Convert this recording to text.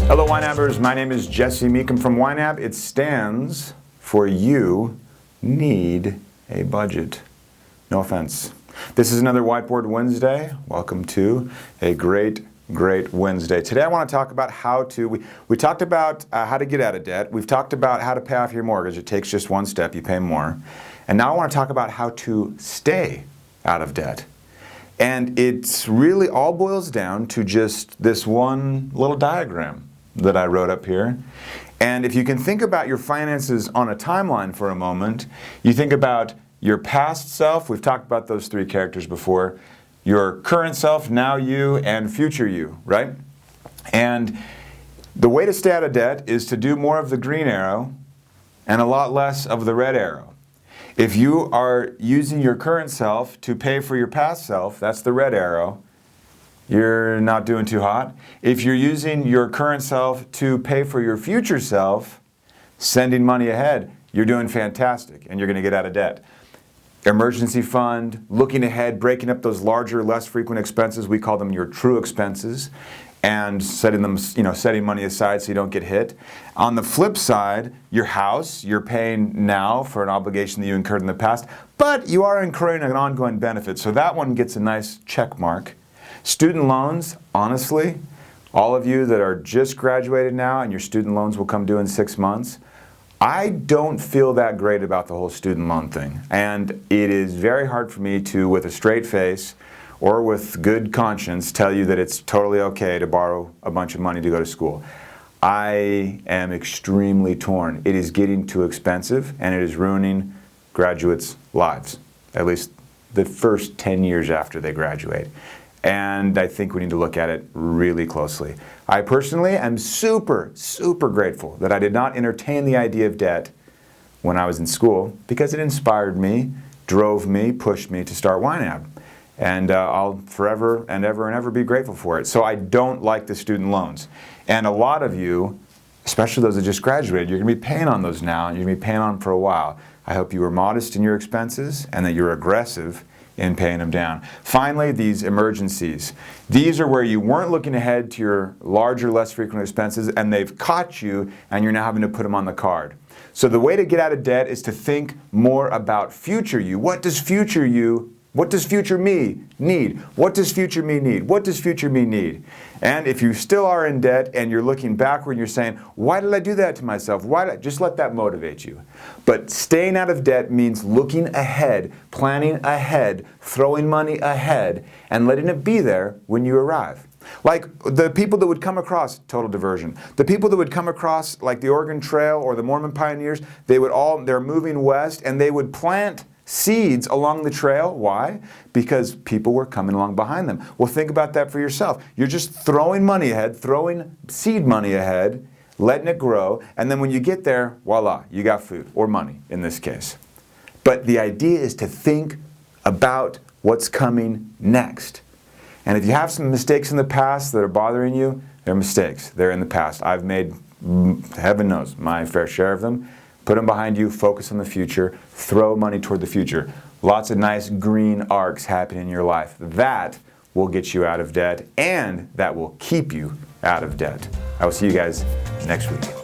Hello YNABers, my name is Jesse Meekum from YNAB. It stands for You Need a Budget. No offense. This is another Whiteboard Wednesday. Welcome to a great Wednesday. Today I want to talk about we talked about how to get out of debt. We've talked about how to pay off your mortgage. It takes just one step, you pay more. And now I want to talk about how to stay out of debt. And it's really all boils down to just this one little diagram that I wrote up here. And if you can think about your finances on a timeline for a moment, you think about your past self. We've talked about those three characters before. Your current self, now you, and future you, right? And the way to stay out of debt is to do more of the green arrow and a lot less of the red arrow. If you are using your current self to pay for your past self, that's the red arrow, you're not doing too hot. If you're using your current self to pay for your future self, sending money ahead, you're doing fantastic and you're going to get out of debt. Emergency fund, looking ahead, breaking up those larger, less frequent expenses, we call them your true expenses, and setting money aside so you don't get hit. On the flip side, your house, you're paying now for an obligation that you incurred in the past, but you are incurring an ongoing benefit, so that one gets a nice check mark. Student loans, honestly, all of you that are just graduated now and your student loans will come due in 6 months, I don't feel that great about the whole student loan thing. And it is very hard for me to, with a straight face or with good conscience, tell you that it's totally okay to borrow a bunch of money to go to school. I am extremely torn. It is getting too expensive and it is ruining graduates' lives, at least the first 10 years after they graduate. And I think we need to look at it really closely. I personally am super grateful that I did not entertain the idea of debt when I was in school because it inspired me, drove me, pushed me to start YNAB. And I'll forever and ever be grateful for it. So I don't like the student loans. And a lot of you, especially those that just graduated, you're going to be paying on those now and you're going to be paying on them for a while. I hope you were modest in your expenses and that you're aggressive in paying them down. Finally, these emergencies. These are where you weren't looking ahead to your larger, less frequent expenses and they've caught you and you're now having to put them on the card. So the way to get out of debt is to think more about future you. What does future me need? What does future me need? What does future me need? And if you still are in debt and you're looking backward and you're saying, why did I do that to myself? Just let that motivate you. But staying out of debt means looking ahead, planning ahead, throwing money ahead, and letting it be there when you arrive. Like the people that would come across, total diversion, the people that would come across like the Oregon Trail or the Mormon pioneers, they're moving west and they would plant seeds along the trail. Why? Because people were coming along behind them. Well, think about that for yourself. You're just throwing money ahead, throwing seed money ahead, letting it grow, and then when you get there, voila, you got food, or money in this case. But the idea is to think about what's coming next. And if you have some mistakes in the past that are bothering you, they're mistakes. They're in the past. I've made, heaven knows, my fair share of them. Put them behind you, focus on the future, throw money toward the future. Lots of nice green arcs happening in your life. That will get you out of debt and that will keep you out of debt. I will see you guys next week.